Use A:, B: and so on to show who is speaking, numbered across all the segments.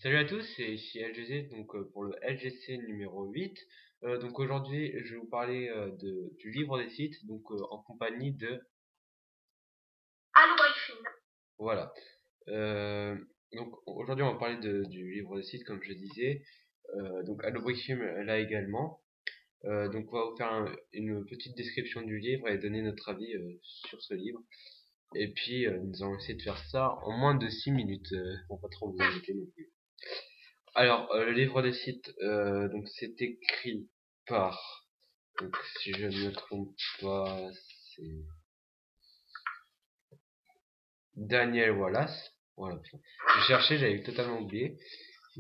A: Salut à tous, c'est ici LGC donc pour le LGC numéro 8. Donc aujourd'hui, je vais vous parler du livre des sites, donc en compagnie de
B: Allô Griffin.
A: voilà. Euh, donc aujourd'hui, on va parler du livre des sites, comme je disais. Donc Allobrixium là également. Donc on va vous faire une petite description du livre et donner notre avis sur ce livre. Et puis nous allons essayer de faire ça en moins de 6 minutes, pour pas trop vous embêter non plus. Alors, le livre des sites, donc c'est écrit par, donc si je ne me trompe pas, c'est Daniel Wallace. Voilà, putain. Je cherchais, j'avais totalement oublié.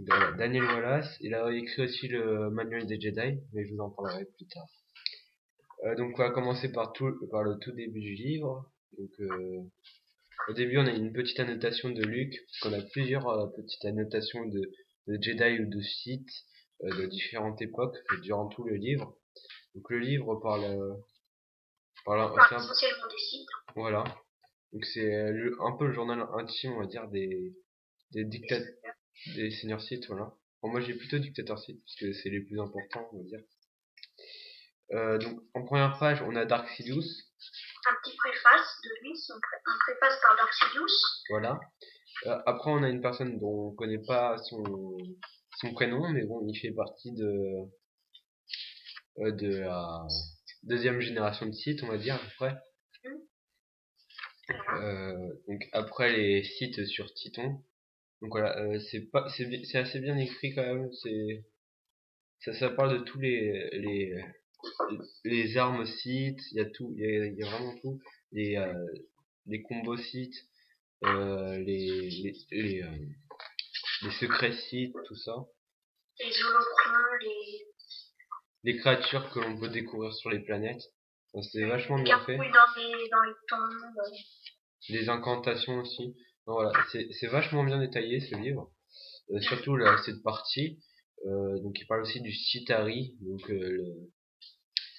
A: Voilà, Daniel Wallace. Il a écrit aussi le manuel des Jedi, mais je vous en parlerai plus tard. Donc on va commencer par le tout début du livre. Donc au début, on a une petite annotation de Luke, parce qu'on a plusieurs petites annotations de Jedi ou de Sith de différentes époques durant tout le livre. Donc le livre
B: Enfin, essentiellement des sites.
A: voilà. Donc c'est un peu le journal intime, on va dire, des dictateurs, des seigneurs Sith, voilà. Bon, moi j'ai plutôt dictateur Sith parce que c'est les plus importants, on va dire. Donc en première page, on a Dark Sidious.
B: Un petit préface de lui, un préface par Dark Sidious.
A: Voilà. Après, on a une personne dont on connaît pas son prénom, mais bon, il fait partie de la deuxième génération de Sith, on va dire, à peu près. Donc après les sites sur Titon. Donc voilà, c'est assez bien écrit quand même. Ça parle de tous les armes sites. Il y a tout, il y a vraiment tout. Les combos sites, euh, les les les, euh, les secrets sites, tout ça.
B: Les holocrons,
A: Les créatures que l'on peut découvrir sur les planètes. Donc, c'est vachement
B: les
A: bien fait.
B: gargouilles dans les tombes.
A: Les incantations aussi. Donc, voilà, c'est vachement bien détaillé ce livre. Surtout cette partie. Donc il parle aussi du Sithari, donc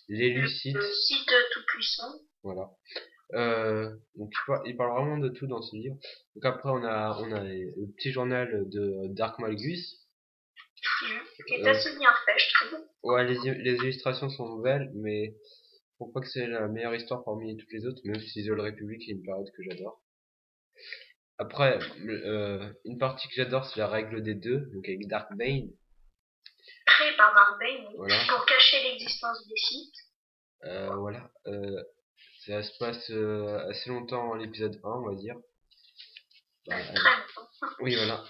A: l'élu Sith.
B: Le site tout puissant.
A: Voilà. Donc il parle vraiment de tout dans ce livre. Donc après on a le petit journal de Dark Malgus.
B: Qui est assez bien fait, je trouve.
A: Ouais, les illustrations sont nouvelles, mais je trouve pas que c'est la meilleure histoire parmi toutes les autres, même si The Old Republic est une période que j'adore. Après, une partie que j'adore, c'est la règle des deux, donc avec Dark Bane.
B: Créé par Dark Bane,
A: Voilà.
B: pour cacher l'existence des sites.
A: Voilà. Ça se passe assez longtemps l'épisode 1, on va dire. Bah,
B: Très longtemps.
A: oui, voilà.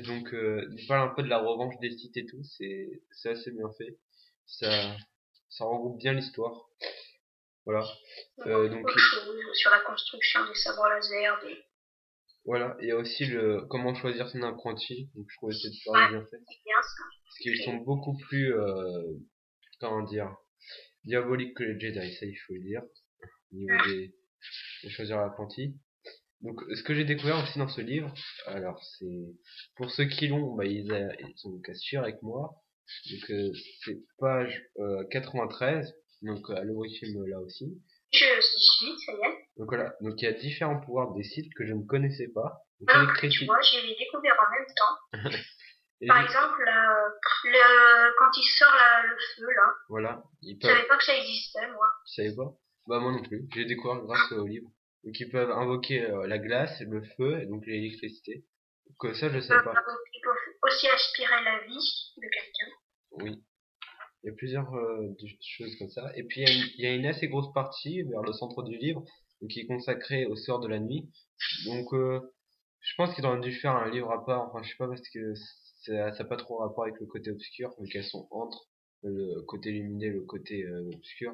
A: Donc, il parle un peu de la revanche des sites et tout. C'est assez bien fait. Ça, ça regroupe bien l'histoire. Voilà. Donc,
B: Autre chose sur la construction des sabres laser,
A: voilà. Il y a aussi le comment choisir son apprenti. Donc, je trouvais cette histoire bien faite.
B: C'est bien ça.
A: Parce qu'ils sont beaucoup plus, comment dire, diaboliques que les Jedi, ça il faut le dire. Au niveau de choisir l'apprenti. Donc, ce que j'ai découvert aussi dans ce livre, alors c'est pour ceux qui l'ont, bah, ils sont donc sûrs avec moi. Donc, c'est page 93, donc à l'origine là aussi.
B: Je suis, ça y est.
A: Donc voilà, donc il y a différents pouvoirs des sites que je ne connaissais pas. Donc,
B: Alors que tu vois, j'ai les découvert en même temps. Par exemple, quand il sort le feu, là,
A: voilà,
B: je savais pas que ça existait, moi.
A: Tu savais pas? Bah moi non plus, j'ai découvert grâce au livre. Donc ils peuvent invoquer la glace, le feu et donc l'électricité. Donc ça je savais pas.
B: Ils peuvent aussi aspirer la vie de quelqu'un.
A: Oui. Il y a plusieurs choses comme ça. Et puis il y a une assez grosse partie vers le centre du livre, donc qui est consacrée au sort de la nuit. Donc je pense qu'ils auraient dû faire un livre à part. Enfin je sais pas parce que ça n'a pas trop rapport avec le côté obscur, vu qu'elles sont entre le côté lumineux et le côté obscur.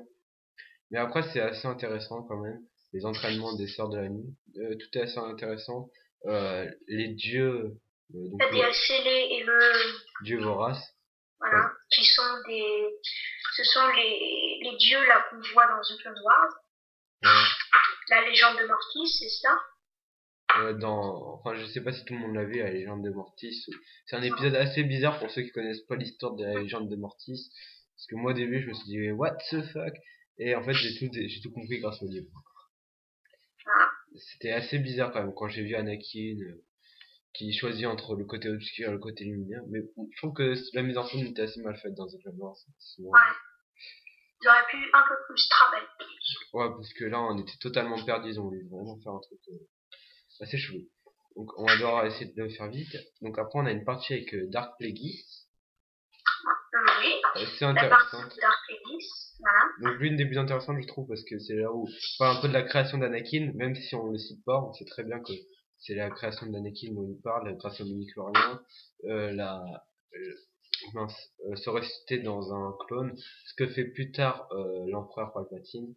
A: Mais après c'est assez intéressant quand même. Les entraînements des sœurs de la nuit, tout est assez intéressant. Les dieux, donc
B: La DLCL et le...
A: dieu vorace.
B: Voilà, ouais. Qui sont des... Ce sont les dieux là qu'on voit dans The Clone Wars. Ouais. La légende de Mortis, c'est ça?
A: Enfin, je sais pas si tout le monde l'a vu, la légende de Mortis. C'est un épisode assez bizarre pour ceux qui connaissent pas l'histoire de la légende de Mortis. Parce que moi, au début, je me suis dit, what the fuck? Et en fait, j'ai tout compris grâce au livre. Ah. C'était assez bizarre quand même, quand j'ai vu Anakin qui choisit entre le côté obscur et le côté lumineux. Mais je trouve que la mise en scène était assez mal faite dans The Club Noir.
B: Ouais. Ils auraient pu un peu plus travailler.
A: Ouais, parce que là, on était totalement perdus. Ils ont voulu vraiment faire un truc assez chelou. Donc, on va devoir essayer de le faire vite. Donc, après, on a une partie avec Dark Plagueis.
B: Oui.
A: C'est
B: La partie
A: intéressant.
B: de Dark Plagueis, voilà.
A: Donc, l'une des plus intéressantes, je trouve, parce que c'est là où on parle un peu de la création d'Anakin, même si on le cite pas, on sait très bien que c'est la création d'Anakin dont il parle, grâce au midi-chlorien, se ressusciter dans un clone, ce que fait plus tard l'empereur Palpatine.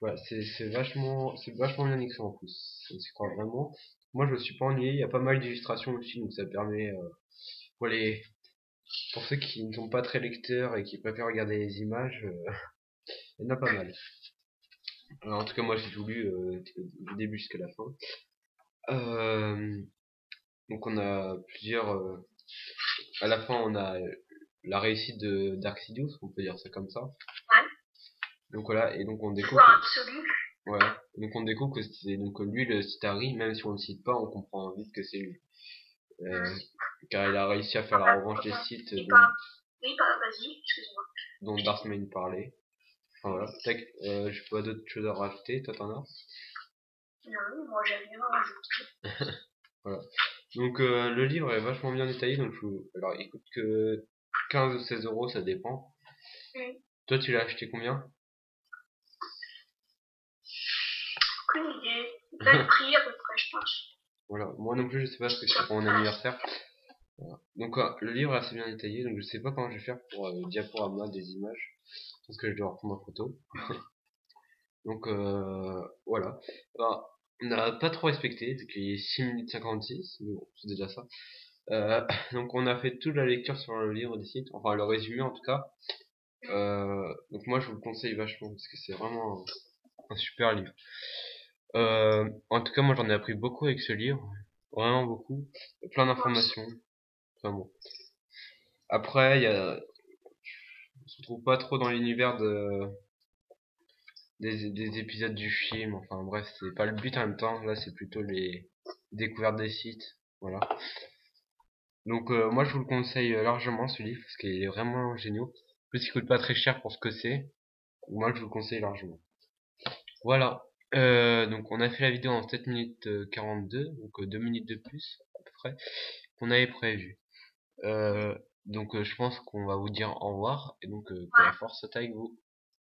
A: Voilà, c'est vachement bien écrit en plus. On s'y croit vraiment. Moi, je me suis pas ennuyé. Il y a pas mal d'illustrations aussi, donc ça permet pour les pour ceux qui ne sont pas très lecteurs et qui préfèrent regarder les images, il y en a pas mal. Alors, en tout cas, moi, j'ai tout lu du début jusqu'à la fin. Donc, on a plusieurs. À la fin, on a la réussite de Dark Sidious, on peut dire ça comme ça.
B: Ouais.
A: Donc voilà, et donc on découvre.
B: Pouvoir absolu.
A: Ouais. Donc on découvre que c'est donc lui le Citari, même si on le cite pas, on comprend vite que c'est lui. Car il a réussi à faire la revanche des Sith
B: Oui, vas-y, excuse-moi.
A: dont Darth Maul parlait. Enfin voilà. J'ai pas d'autres choses à rajouter, toi t'en as?
B: Non, moi j'ai rien à rajouter.
A: Voilà. Donc le livre est vachement bien détaillé, donc alors il coûte que 15 ou 16 euros, ça dépend. Toi tu l'as acheté combien?
B: Aucune idée. Même prix à peu près, je pense.
A: Voilà. Moi non plus je sais pas ce que c'est pour mon anniversaire. Voilà. Donc le livre est assez bien détaillé, donc je sais pas comment je vais faire pour diaporama des images. Parce que je dois reprendre en photo. Donc voilà. Alors, on n'a pas trop respecté, donc il est 6 minutes 56, mais bon, c'est déjà ça. Donc on a fait toute la lecture sur le livre des sites, enfin le résumé en tout cas. Donc moi je vous le conseille vachement parce que c'est vraiment un super livre. En tout cas moi j'en ai appris beaucoup avec ce livre, vraiment beaucoup, plein d'informations. Enfin bon. Après on se trouve pas trop dans l'univers des épisodes du film, enfin bref, c'est pas le but en même temps, là c'est plutôt les découvertes des sites, voilà. Donc moi je vous le conseille largement ce livre, parce qu'il est vraiment génial. En plus il coûte pas très cher pour ce que c'est, moi je vous le conseille largement. Voilà, donc on a fait la vidéo en 7 minutes 42, donc 2 minutes de plus à peu près, qu'on avait prévu. Donc je pense qu'on va vous dire au revoir, et donc que la force soit avec vous.